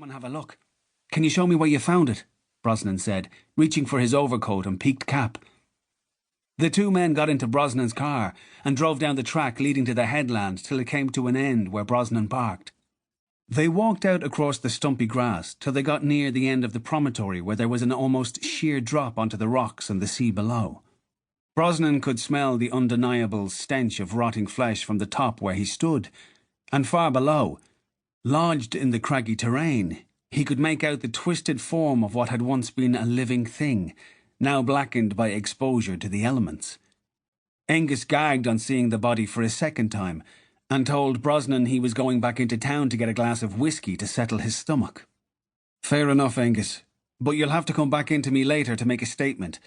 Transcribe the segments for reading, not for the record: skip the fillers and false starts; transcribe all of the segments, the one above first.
Come and have a look. Can you show me where you found it? Brosnan said, reaching for his overcoat and peaked cap. The two men got into Brosnan's car and drove down the track leading to the headland till it came to an end where Brosnan parked. They walked out across the stumpy grass till they got near the end of the promontory where there was an almost sheer drop onto the rocks and the sea below. Brosnan could smell the undeniable stench of rotting flesh from the top where he stood, and far below, lodged in the craggy terrain, he could make out the twisted form of what had once been a living thing, now blackened by exposure to the elements. Angus gagged on seeing the body for a second time, and told Brosnan he was going back into town to get a glass of whiskey to settle his stomach. "Fair enough, Angus, but you'll have to come back into me later to make a statement.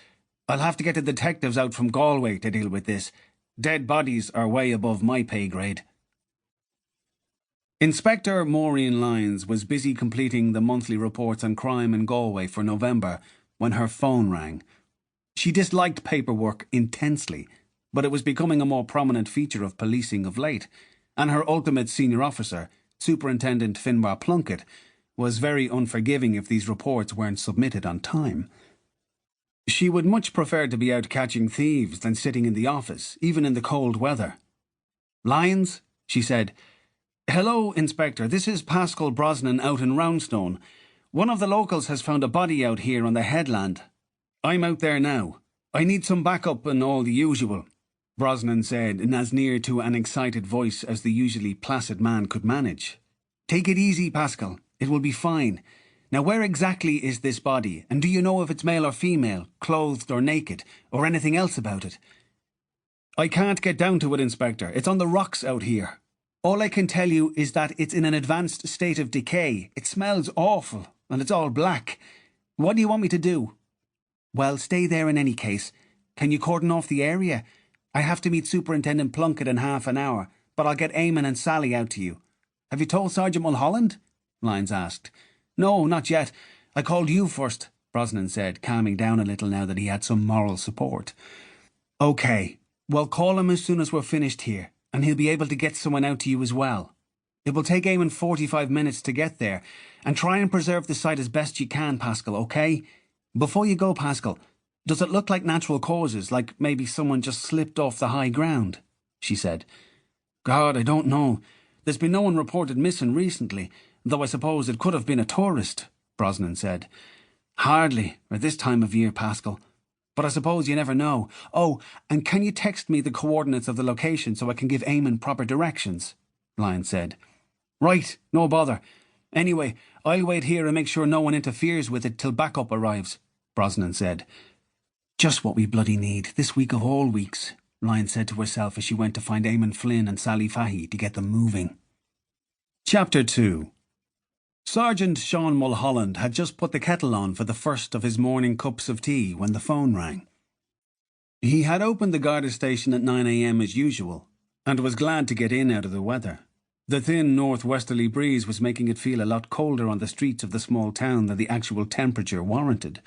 I'll have to get the detectives out from Galway to deal with this. Dead bodies are way above my pay grade." Inspector Maureen Lyons was busy completing the monthly reports on crime in Galway for November when her phone rang. She disliked paperwork intensely, but it was becoming a more prominent feature of policing of late, and her ultimate senior officer, Superintendent Finbar Plunkett, was very unforgiving if these reports weren't submitted on time. She would much prefer to be out catching thieves than sitting in the office, even in the cold weather. "Lyons," she said. "Hello, Inspector. This is Pascal Brosnan out in Roundstone. One of the locals has found a body out here on the headland. I'm out there now. I need some backup and all the usual," Brosnan said in as near to an excited voice as the usually placid man could manage. "Take it easy, Pascal. It will be fine. Now, where exactly is this body, and do you know if it's male or female, clothed or naked, or anything else about it?" "I can't get down to it, Inspector. It's on the rocks out here. All I can tell you is that it's in an advanced state of decay. It smells awful, and it's all black. What do you want me to do?" "Well, stay there in any case. Can you cordon off the area? I have to meet Superintendent Plunkett in half an hour, but I'll get Eamon and Sally out to you." "Have you told Sergeant Mulholland?" Lyons asked. "No, not yet. I called you first," Brosnan said, calming down a little now that he had some moral support. "OK. Well, call him as soon as we're finished here, and he'll be able to get someone out to you as well. It will take Eamon 45 minutes to get there, and try and preserve the site as best you can, Pascal, OK? Before you go, Pascal, does it look like natural causes, like maybe someone just slipped off the high ground?" she said. "God, I don't know. There's been no one reported missing recently, though I suppose it could have been a tourist," Brosnan said. "Hardly, at this time of year, Pascal. But I suppose you never know. Oh, and can you text me the coordinates of the location so I can give Eamon proper directions?" Lyons said. "Right, no bother. Anyway, I'll wait here and make sure no one interferes with it till backup arrives," Brosnan said. "Just what we bloody need, this week of all weeks," Lyons said to herself as she went to find Eamon Flynn and Sally Fahey to get them moving. Chapter 2. Sergeant Sean Mulholland had just put the kettle on for the first of his morning cups of tea when the phone rang. He had opened the Garda station at 9 a.m. as usual, and was glad to get in out of the weather. The thin northwesterly breeze was making it feel a lot colder on the streets of the small town than the actual temperature warranted.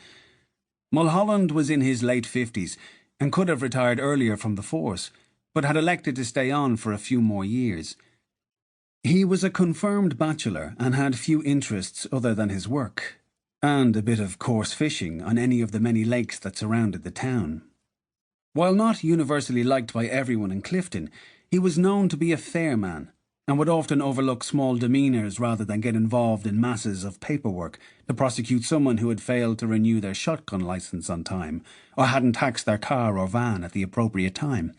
Mulholland was in his late 50s and could have retired earlier from the force, but had elected to stay on for a few more years. He was a confirmed bachelor and had few interests other than his work, and a bit of coarse fishing on any of the many lakes that surrounded the town. While not universally liked by everyone in Clifton, he was known to be a fair man, and would often overlook small demeanours rather than get involved in masses of paperwork to prosecute someone who had failed to renew their shotgun licence on time, or hadn't taxed their car or van at the appropriate time.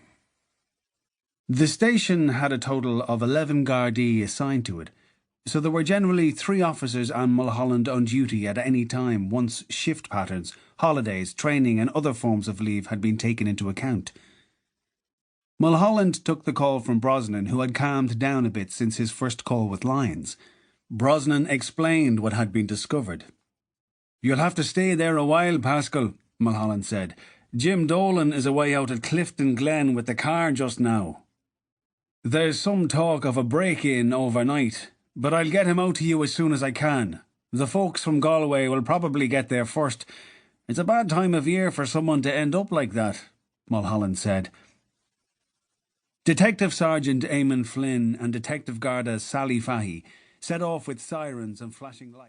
The station had a total of 11 Gardaí assigned to it, so there were generally 3 officers and Mulholland on duty at any time once shift patterns, holidays, training and other forms of leave had been taken into account. Mulholland took the call from Brosnan, who had calmed down a bit since his first call with Lyons. Brosnan explained what had been discovered. "You'll have to stay there a while, Pascal," Mulholland said. "Jim Dolan is away out at Clifton Glen with the car just now. There's some talk of a break-in overnight, but I'll get him out to you as soon as I can. The folks from Galway will probably get there first. It's a bad time of year for someone to end up like that," Mulholland said. Detective Sergeant Eamon Flynn and Detective Garda Sally Fahey set off with sirens and flashing lights.